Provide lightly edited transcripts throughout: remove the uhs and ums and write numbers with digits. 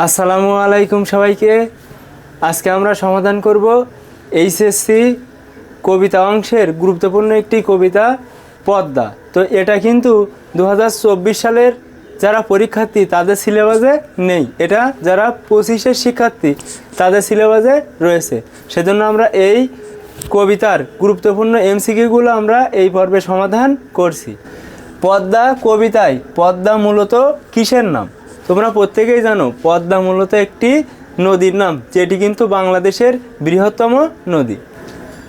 আসসালামু আলাইকুম সবাইকে। আজকে আমরা সমাধান করব এইচএসসি কবিতা অংশের গুরুত্বপূর্ণ একটি কবিতা পদ্মা। তো এটা কিন্তু 2024 সালের যারা পরীক্ষার্থী তাদের সিলেবাসে নেই, এটা যারা 25-এর শিক্ষার্থী তাদের সিলেবাসে রয়েছে। সেজন্য আমরা এই কবিতার গুরুত্বপূর্ণ এমসিকিউগুলো আমরা এই পর্বে সমাধান করছি। পদ্মা কবিতায় পদ্মা মূলত কিসের নাম? তোমরা প্রত্যেকেই জানো পদ্মা মূলত একটি নদীর নাম, যেটি কিন্তু বাংলাদেশের বৃহত্তম নদী।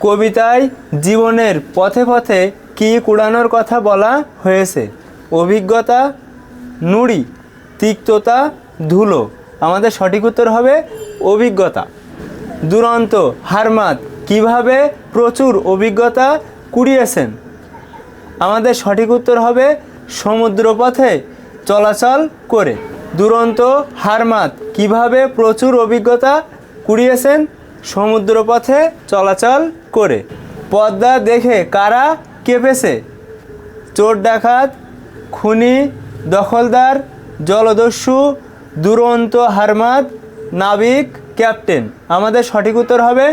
কবিতায় জীবনের পথে পথে কি কুড়ানোর কথা বলা হয়েছে? অভিজ্ঞতা, নুড়ি, তিক্ততা, ধুলো। আমাদের সঠিক উত্তর হবে অভিজ্ঞতা। দুরন্ত হারমাত কিভাবে প্রচুর অভিজ্ঞতা কুড়িয়েছেন? আমাদের সঠিক উত্তর হবে সমুদ্রপথে চলাচল করে। দুরন্ত হারমাত কিভাবে প্রচুর অভিজ্ঞতা কুড়িয়েছেন? সমুদ্রপথে চলাচল করে। পদ্মা দেখে কারা কেঁপেছে? চোর ডাকাত, খুনি, দখলদার, জলদস্যু, দুরন্ত হারমাত, নাবিক, ক্যাপ্টেন। আমাদের সঠিক উত্তর হবে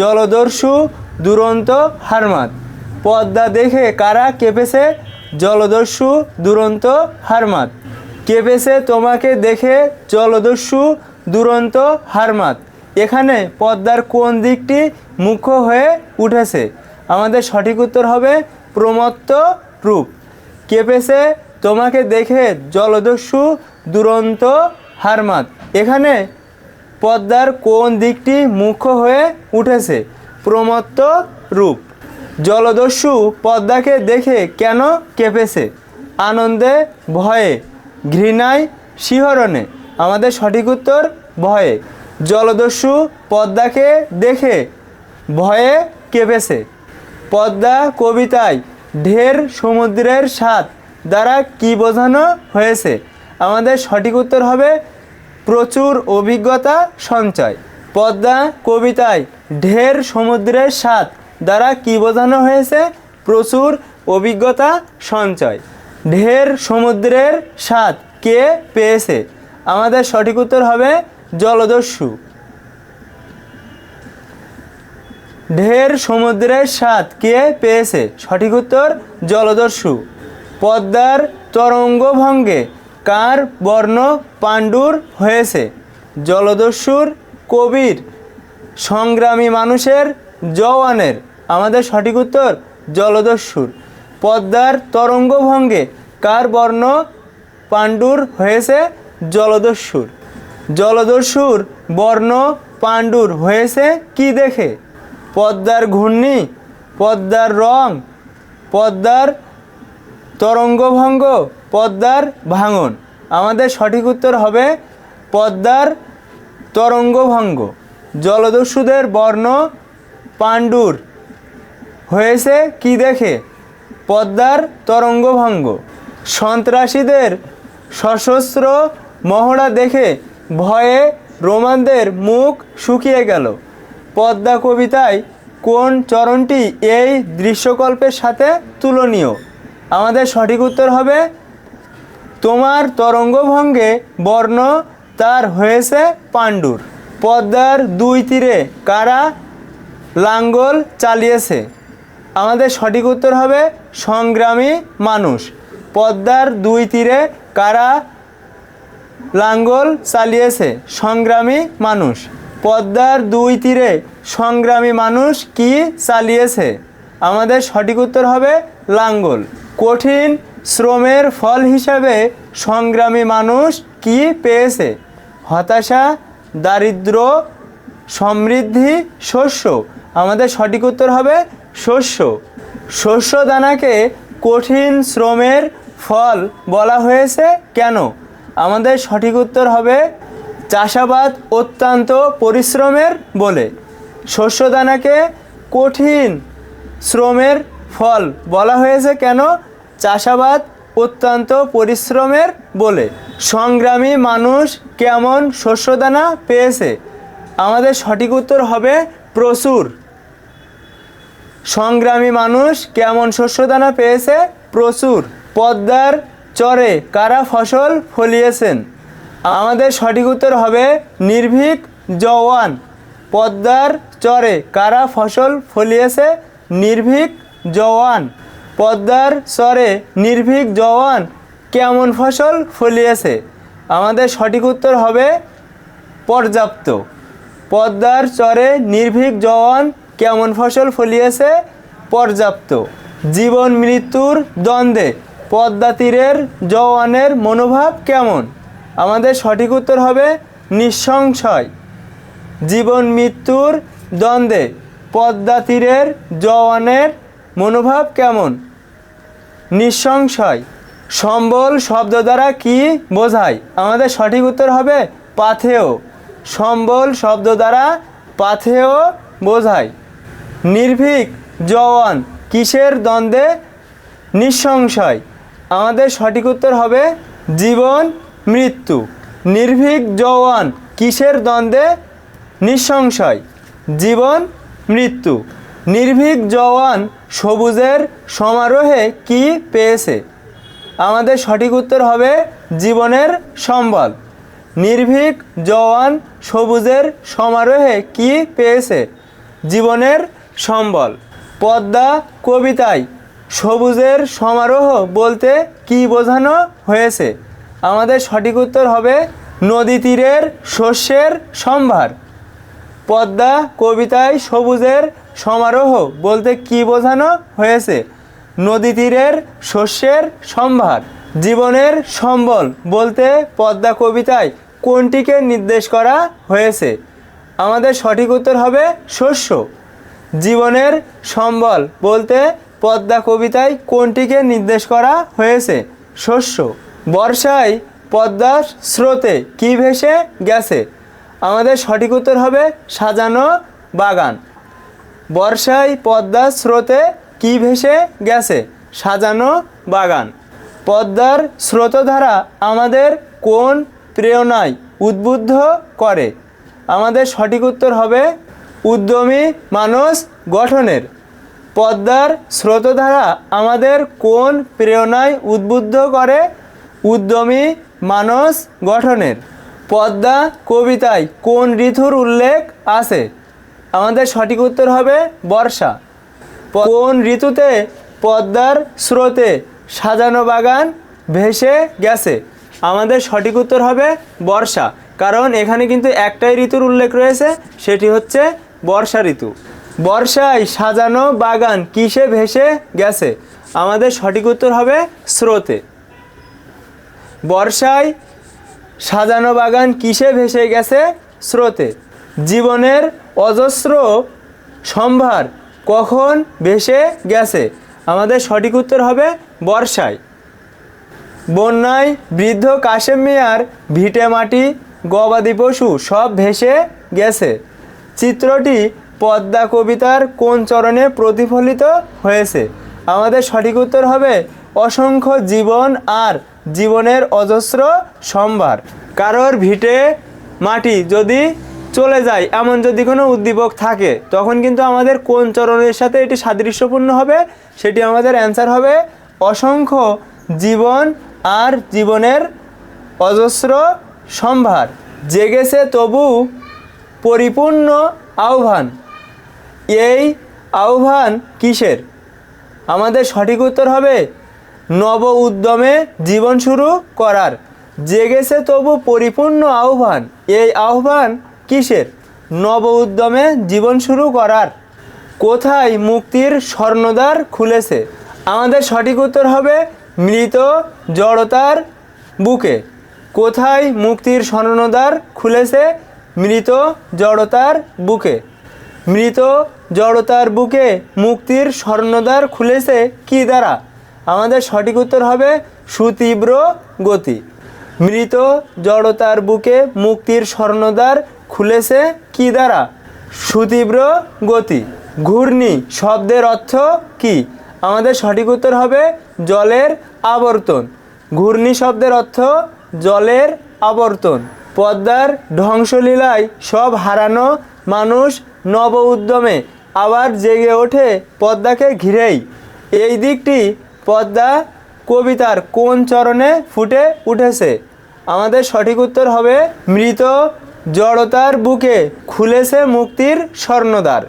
জলদস্যু, দুরন্ত হারমাত। পদ্মা দেখে কারা কেঁপেছে? জলদস্যু, দুরন্ত হারমাত। কেঁপেছে তোমাকে দেখে জলদস্যু, দুরন্ত হারমাত। এখানে পদ্মার কোন দিকটি মুখ্য হয়ে উঠেছে? আমাদের সঠিক উত্তর হবে প্রমত্ত রূপ। কেঁপেছে তোমাকে দেখে জলদস্যু, দুরন্ত হারমাত। এখানে পদ্মার কোন দিকটি মুখ্য হয়ে উঠেছে? প্রমত্ত রূপ। জলদস্যু পদ্মাকে দেখে কেন কেঁপেছে? আনন্দে, ভয়ে, ঘৃণায়, শিহরণে। আমাদের সঠিক উত্তর ভয়ে। জলদস্যু পদ্মাকে দেখে ভয়ে কেঁপেছে। পদ্মা কবিতায় ঢের সমুদ্রের স্বাদ দ্বারা কি বোঝানো হয়েছে? আমাদের সঠিক উত্তর হবে প্রচুর অভিজ্ঞতা সঞ্চয়। পদ্মা কবিতায় ঢের সমুদ্রের স্বাদ দ্বারা কি বোঝানো হয়েছে? প্রচুর অভিজ্ঞতা সঞ্চয়। ঢের সমুদ্রের স্বাদ কে পেয়েছে? আমাদের সঠিক উত্তর হবে জলদস্যু। ঢের সমুদ্রের স্বাদ কে পেয়েছে? সঠিক উত্তর জলদস্যু। পদ্মার তরঙ্গভঙ্গে কার বর্ণ পাণ্ডুর হয়েছে? জলদস্যুর, কবির, সংগ্রামী মানুষের, জওয়ানের। আমাদের সঠিক উত্তর জলদস্যুর। পদ্মার তরঙ্গভঙ্গে কার বর্ণ পাণ্ডুর হয়েছে? জলদস্যুর। জলদস্যুর বর্ণ পাণ্ডুর হয়েছে কি দেখে? পদ্মার ঘূর্ণি, পদ্মার রং, পদ্মার তরঙ্গভঙ্গ, পদ্মার ভাঙন। আমাদের সঠিক উত্তর হবে পদ্মার তরঙ্গভঙ্গ। জলদস্যুদের বর্ণ পাণ্ডুর হয়েছে কি দেখে? পদ্মার তরঙ্গভঙ্গ। সন্ত্রাসীদের সশস্ত্র মহড়া দেখে ভয়ে রোমানদের মুখ শুকিয়ে গেল। পদ্মা কবিতায় কোন চরণটি এই দৃশ্যকল্পের সাথে তুলনীয়? আমাদের সঠিক উত্তর হবে তোমার তরঙ্গভঙ্গে বর্ণ তার হয়েছে পাণ্ডুর। পদ্মার দুই তীরে কারা লাঙ্গল চালিয়েছে? আমাদের সঠিক উত্তর হবে সংগ্রামী মানুষ। পদ্মার দুই তীরে কারা লাঙ্গল চালিয়েছে? সংগ্রামী মানুষ। পদ্মার দুই তীরে সংগ্রামী মানুষ কি চালিয়েছে? আমাদের সঠিক উত্তর হবে লাঙ্গল। কঠিন শ্রমের ফল হিসাবে সংগ্রামী মানুষ কি পেয়েছে? হতাশা, দারিদ্র, সমৃদ্ধি, শস্য। আমাদের সঠিক উত্তর হবে শস্য। শস্য দানাকে কঠিন শ্রমের ফল বলা হয়েছে কেন? আমাদের সঠিক উত্তর হবে চাষাবাদ অত্যন্ত পরিশ্রমের বলে। শস্য দানাকে কঠিন শ্রমের ফল বলা হয়েছে কেন? চাষাবাদ অত্যন্ত পরিশ্রমের বলে। সংগ্রামী মানুষ কেমন শস্যদানা পেয়েছে? আমাদের সঠিক উত্তর হবে প্রচুর। সংগ্রামী মানুষ কেমন শস্যদানা পেয়েছে? প্রচুর। পদ্মার চরে কারা ফসল ফলিয়েছেন? আমাদের সঠিক উত্তর হবে নির্ভীক জওয়ান। পদ্মার চরে কারা ফসল ফলিয়েছে? নির্ভীক জওয়ান। পদ্মার চরে নির্ভীক জওয়ান কেমন ফসল ফলিয়েছে? আমাদের সঠিক উত্তর হবে পর্যাপ্ত। পদ্মার চরে নির্ভীক জওয়ান কেমন ফসল ফলিয়েছে? পর্যাপ্ত। জীবন মৃত্যুর দ্বন্দ্বে পদ্মা তীরের জওয়ানের মনোভাব কেমন? আমাদের সঠিক উত্তর হবে নিঃসংশয়। জীবন মৃত্যুর দ্বন্দ্বে পদ্মা তীরের জওয়ানের মনোভাব কেমন? নিঃসংশয়। সম্বল শব্দ দ্বারা কি বোঝায়? আমাদের সঠিক উত্তর হবে পাথেয়। সম্বল শব্দ দ্বারা পাথেয় বোঝায়। নির্ভীক জওয়ান কিসের দ্বন্দ্বে? নিঃসংশয়। আমাদের সঠিক উত্তর হবে জীবন মৃত্যু। নির্ভীক জওয়ান কিসের দ্বন্দ্বে? নিঃসংশয়। জীবন মৃত্যু। নির্ভীক জওয়ান সবুজের সমারোহে কি পেয়েছে? আমাদের সঠিক উত্তর হবে জীবনের সম্বল। নির্ভীক জওয়ান সবুজের সমারোহে কি পেয়েছে? জীবনের সম্বল। পদ্মা কবিতায় সবুজের সমারোহ বলতে কি বোঝানো হয়েছে? আমাদের সঠিক উত্তর হবে নদী তীরের শস্যের সম্ভার। পদ্মা কবিতায় সবুজের সমারোহ বলতে কি বোঝানো হয়েছে? নদী তীরের শস্যের সম্ভার। জীবনের সম্বল বলতে পদ্মা কবিতায় কোনটিকে নির্দেশ করা হয়েছে? আমাদের সঠিক উত্তর হবে শস্য। জীবনের সম্বল বলতে পদ্মা কবিতায় কোনটিকে নির্দেশ করা হয়েছে? শস্য। বর্ষায় পদ্মার স্রোতে কি ভেসে গেছে? আমাদের সঠিক উত্তর হবে সাজানো বাগান। বর্ষায় পদ্মার স্রোতে কি ভেসে গেছে? সাজানো বাগান। পদ্মার স্রোতধারা আমাদের কোন প্রেরণায় উদ্বুদ্ধ করে? আমাদের সঠিক উত্তর হবে উদ্যমী মানুষ গঠনের। পদ্মার স্রোতধারা আমাদের কোন প্রেরণায় উদ্বুদ্ধ করে? উদ্যমী মানুষ গঠনের। পদ্মা কবিতায় কোন ঋতুর উল্লেখ আছে? আমাদের সঠিক উত্তর হবে বর্ষা। কোন ঋতুতে পদ্মার স্রোতে সাজানো বাগান ভেসে গেছে? আমাদের সঠিক উত্তর হবে বর্ষা, কারণ এখানে কিন্তু একটাই ঋতুর উল্লেখ রয়েছে, সেটি হচ্ছে বর্ষা ঋতু। বর্ষায় সাজানো বাগান কিসে ভেসে গেছে? আমাদের সঠিক উত্তর হবে স্রোতে। বর্ষায় সাজানো বাগান কিসে ভেসে গেছে? স্রোতে। জীবনের অজস্র সম্ভার কখন ভেসে গেছে? আমাদের সঠিক উত্তর হবে বর্ষায়। বন্যায় বৃদ্ধ কাশেম মিয়ার ভিটে মাটি গবাদি পশু সব ভেসে গেছে। চিত্রটি পদ্মা কবিতার কোন চরণে প্রতিফলিত হয়েছে? আমাদের সঠিক উত্তর হবে অসংখ্য জীবন আর জীবনের অজস্র সম্ভার। কারোর ভিটে মাটি যদি চলে যায় এমন যদি কোনো উদ্দীপক থাকে তখন কিন্তু আমাদের কোন চরণের সাথে এটি সাদৃশ্যপূর্ণ হবে? সেটি আমাদের অ্যান্সার হবে অসংখ্য জীবন আর জীবনের অজস্র সম্ভার। জেগেছে তবু পরিপূর্ণ আহ্বান, এই আহ্বান কিসের? আমাদের সঠিক উত্তর হবে নব উদ্যমে জীবন শুরু করার। জেগেছে তবু পরিপূর্ণ আহ্বান, এই আহ্বান কিসের? নব উদ্যমে জীবন শুরু করার। কোথায় মুক্তির স্বর্ণদ্বার খুলেছে? আমাদের সঠিক উত্তর হবে মৃত জড়তার বুকে। কোথায় মুক্তির স্বর্ণদ্বার খুলেছে? মৃত জড়তার বুকে। মৃত জড়তার বুকে মুক্তির স্বর্ণদ্বার খুলেছে কি দ্বারা? আমাদের সঠিক উত্তর হবে সুতীব্র গতি। মৃত জড়তার বুকে মুক্তির স্বর্ণদ্বার খুলেছে কি দ্বারা? সুতীব্র গতি। ঘূর্ণি শব্দের অর্থ কি? আমাদের সঠিক উত্তর হবে জলের আবর্তন। ঘূর্ণি শব্দের অর্থ জলের আবর্তন। পদ্মার ধ্বংসলীলায় সব হারানো মানুষ নব উদ্যমে আবার জেগে ওঠে পদ্মাকে ঘিরেই। এই দিকটি পদ্মা কবিতার কোন চরণে ফুটে উঠেছে? আমাদের সঠিক উত্তর হবে মৃত জড়তার বুকে খুলেছে মুক্তির স্বর্ণদ্বার।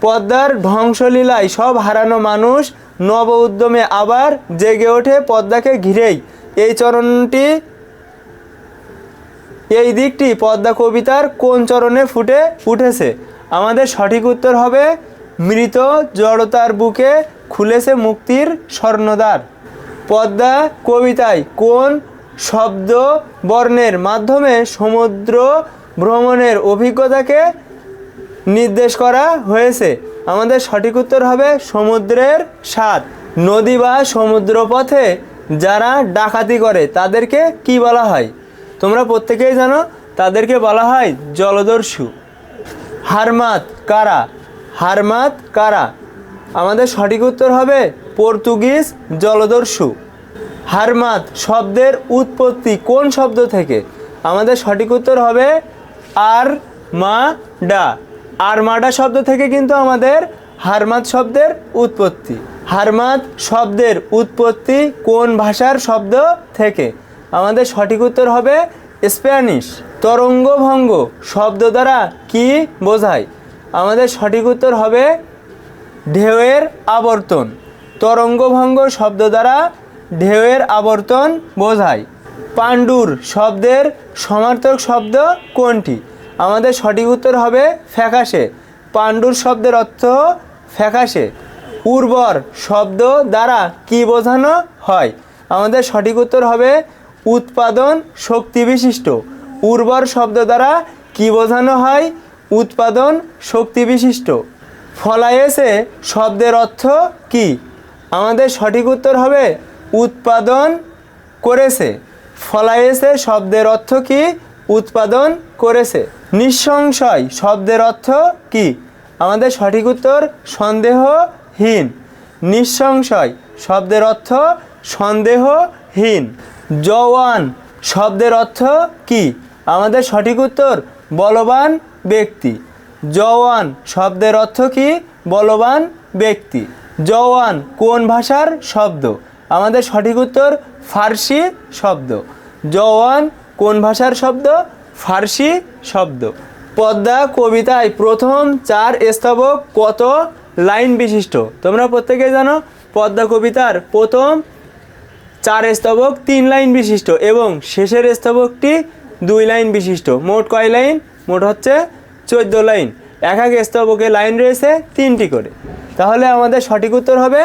পদ্মার ধ্বংসলীলায় সব হারানো মানুষ নব উদ্যমে আবার জেগে ওঠে পদ্মাকে ঘিরেই। এই চরণটি এই দিকটি পদ্মা কবিতার কোন চরণে ফুটে উঠেছে? আমাদের সঠিক উত্তর হবে মৃত জড়তার বুকে খুলেছে মুক্তির স্বর্ণদ্বার। পদ্মা কবিতায় কোন শব্দ বর্ণের মাধ্যমে সমুদ্র ভ্রমণের অভিজ্ঞতাকে নির্দেশ করা হয়েছে? আমাদের সঠিক উত্তর হবে সমুদ্রের স্বাদ। নদী বা সমুদ্রপথে যারা ডাকাতি করে তাদেরকে কি বলা হয়? তোমরা প্রত্যেকেই জানো, তাদেরকে বলা হয় জলদস্যু। হারমাত কারা? হারমাত কারা? আমাদের সঠিক উত্তর হবে পর্তুগিজ জলদস্যু। হারমাত শব্দের উৎপত্তি কোন শব্দ থেকে? আমাদের সঠিক উত্তর হবে আরমাডা। আরমাডা শব্দ থেকে কিন্তু আমাদের হারমাত শব্দের উৎপত্তি। হারমাত শব্দের উৎপত্তি কোন ভাষার শব্দ থেকে? আমাদের সঠিক উত্তর হবে স্প্যানিশ। তরঙ্গভঙ্গ শব্দ দ্বারা কি বোঝায়? আমাদের সঠিক উত্তর হবে ঢেউয়ের আবর্তন। তরঙ্গভঙ্গ শব্দ দ্বারা ঢেউয়ের আবর্তন বোঝায়। পাণ্ডুর শব্দের সমার্থক শব্দ কোনটি? আমাদের সঠিক উত্তর হবে ফ্যাকাশে। পাণ্ডুর শব্দের অর্থ ফ্যাকাশে। উর্বর শব্দ দ্বারা কি বোঝানো হয়? আমাদের সঠিক উত্তর হবে উৎপাদন শক্তি বিশিষ্ট। উর্বর শব্দ দ্বারা কি বোঝানো হয়? উৎপাদন শক্তি বিশিষ্ট। ফলায়েছে শব্দের অর্থ কি? আমাদের সঠিক উত্তর হবে উৎপাদন করেছে। ফলায়েছে শব্দের অর্থ কি? উৎপাদন করেছে। নিঃসংশয় শব্দের অর্থ কি? আমাদের সঠিক উত্তর সন্দেহহীন। নিঃসংশয় শব্দের অর্থ সন্দেহহীন। জওয়ান শব্দের অর্থ কি? আমাদের সঠিক উত্তর বলবান ব্যক্তি। জওয়ান শব্দের অর্থ কি? বলবান ব্যক্তি। জওয়ান কোন ভাষার শব্দ? আমাদের সঠিক উত্তর ফার্সি শব্দ। জওয়ান কোন ভাষার শব্দ? ফার্সি শব্দ। পদ্মা কবিতায় প্রথম 4 স্তবক কত লাইন বিশিষ্ট? তোমরা প্রত্যেকেই জানো পদ্মা কবিতার প্রথম 4 স্তবক 3 লাইন বিশিষ্ট এবং শেষের স্তবকটি 2 লাইন বিশিষ্ট। মোট কয় লাইন? মোট হচ্ছে 14 লাইন। এক এক স্তবকে লাইন রয়েছে 3টি করে। তাহলে আমাদের সঠিক উত্তর হবে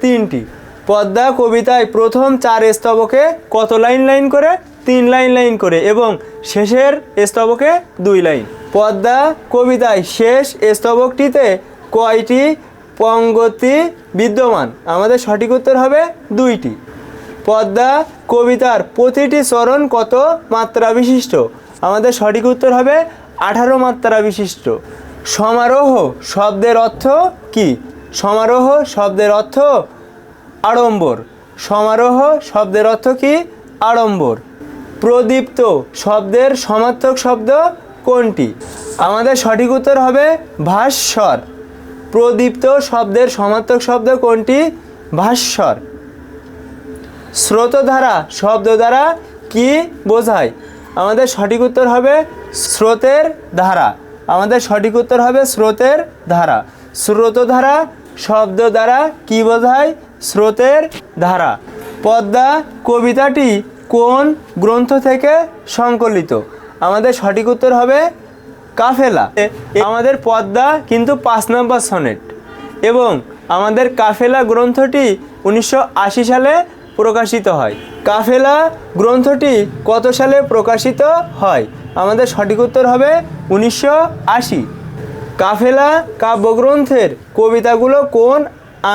3টি। পদ্মা কবিতায় প্রথম 4 স্তবকে কত লাইন লাইন করে? 3 লাইন লাইন করে এবং শেষের স্তবকে 2 লাইন। পদ্মা কবিতায় শেষ স্তবকটিতে কয়টি পঙ্গতি বিদ্যমান? আমাদের সঠিক উত্তর হবে 2টি। পদ্মা কবিতার প্রতিটি চরণ কত মাত্রা বিশিষ্ট? আমাদের সঠিক উত্তর হবে 18 মাত্রা বিশিষ্ট। সমারোহ শব্দের অর্থ কি? সমারোহ শব্দের অর্থ আড়ম্বর। সমারোহ শব্দের অর্থ কি? আড়ম্বর। প্রদীপ্ত শব্দের সমার্থক শব্দ কোনটি? আমাদের সঠিক উত্তর হবে ভাস্বর। প্রদীপ্ত শব্দের সমার্থক শব্দ কোনটি? ভাস্বর। স্রোতধারা শব্দ দ্বারা কি বোঝায়? আমাদের সঠিক উত্তর হবে স্রোতের ধারা। আমাদের সঠিক উত্তর হবে স্রোতের ধারা। স্রোতধারা শব্দ দ্বারা কি বোঝায়? স্রোতের ধারা। পদ্মা কবিতাটি কোন গ্রন্থ থেকে সংকলিত? আমাদের সঠিক উত্তর হবে কাফেলা। আমাদের পদ্মা কিন্তু 5 নম্বর সনেট এবং আমাদের কাফেলা গ্রন্থটি 1980 সালে প্রকাশিত হয়। কাফেলা গ্রন্থটি কত সালে প্রকাশিত হয়? আমাদের সঠিক উত্তর হবে 1980। কাফেলা কাব্যগ্রন্থের কবিতাগুলো কোন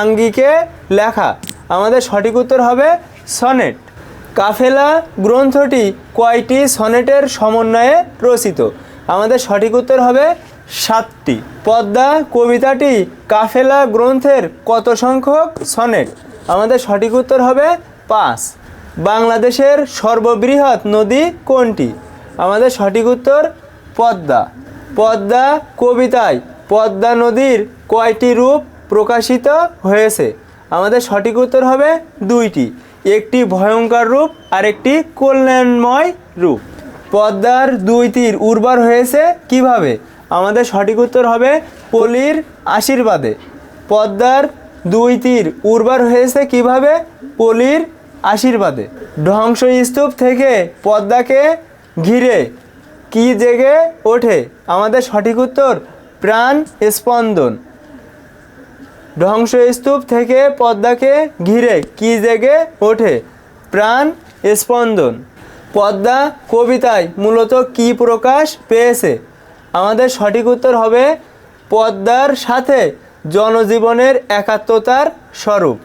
আঙ্গিকে লেখা? আমাদের সঠিক উত্তর হবে সনেট। কাফেলা গ্রন্থটি কয়টি সনেটের সমন্বয়ে রচিত? আমাদের সঠিক উত্তর হবে 7টি। পদ্মা কবিতাটি কাফেলা গ্রন্থের কত সংখ্যক সনেট? আমাদের সঠিক উত্তর হবে 5। বাংলাদেশের সর্ববৃহৎ নদী কোনটি? আমাদের সঠিক উত্তর পদ্মা। পদ্মা কবিতায় পদ্মা নদীর কয়টি রূপ প্রকাশিত হয়েছে? আমাদের সঠিক উত্তর হবে 2টি একটি ভয়ঙ্কর রূপ আর একটি কল্যাণময় রূপ। পদ্মার দুই তীর উর্বর হয়েছে কিভাবে? আমাদের সঠিক উত্তর হবে পলির আশীর্বাদে। পদ্মার দুই তীর উর্বর হয়েছে কিভাবে? পলির আশীর্বাদে। ধ্বংসস্তূপ থেকে পদ্মাকে ঘিরে কি জেগে ওঠে? আমাদের সঠিক উত্তর প্রাণ স্পন্দন। ধ্বংসস্তূপ থেকে পদ্মাকে ঘিরে কি জেগে ওঠে? প্রাণ স্পন্দন। পদ্মা কবিতায় মূলত কি প্রকাশ পেয়েছে? আমাদের সঠিক উত্তর হবে পদ্মার সাথে জনজীবনের একাত্মতার স্বরূপ।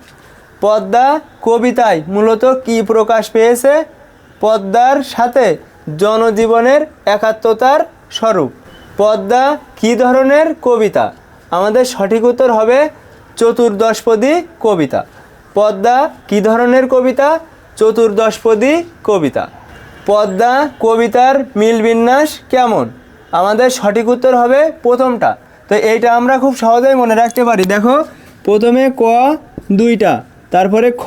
পদ্মা কবিতায় মূলত কি প্রকাশ পেয়েছে? পদ্মার সাথে জনজীবনের একাত্মতার স্বরূপ। পদ্মা কী ধরনের কবিতা? আমাদের সঠিক উত্তর হবে চতুর্দশপদী কবিতা। পদ্মা কী ধরনের কবিতা? চতুর্দশপদী কবিতা। পদ্মা কবিতার মিল বিন্যাস কেমন? আমাদের সঠিক উত্তর হবে প্রথমটা। তো এইটা আমরা খুব সহজেই মনে রাখতে পারি। দেখো, প্রথমে ক দুইটা, তারপরে খ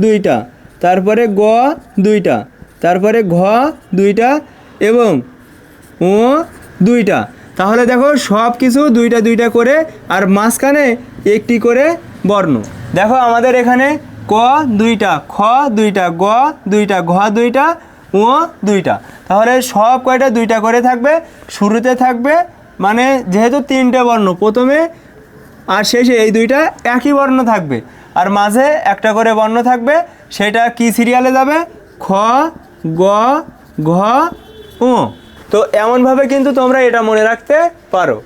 দুইটা, তারপরে গ দুইটা, তারপরে ঘ দুইটা এবং ও দুইটা। তাহলে দেখো সব কিছু দুইটা দুইটা করে, আর মাঝখানে একটি করে বর্ণ। দেখো আমাদের এখানে ক দুইটা, খ দুইটা, গ দুইটা, ঘ দুইটা, ও দুইটা। তাহলে সব কয়টা দুইটা করে থাকবে, শুরুতে থাকবে মানে যেহেতু তিনটে বর্ণ প্রথমে আর শেষে এই দুইটা একই বর্ণ থাকবে, আর মাঝে একটা করে বর্ণ থাকবে। সেটা কি সিরিয়ালে যাবে? খ, গ, ঘ, ও। তো এমনভাবে কিন্তু তোমরা এটা মনে রাখতে পারো।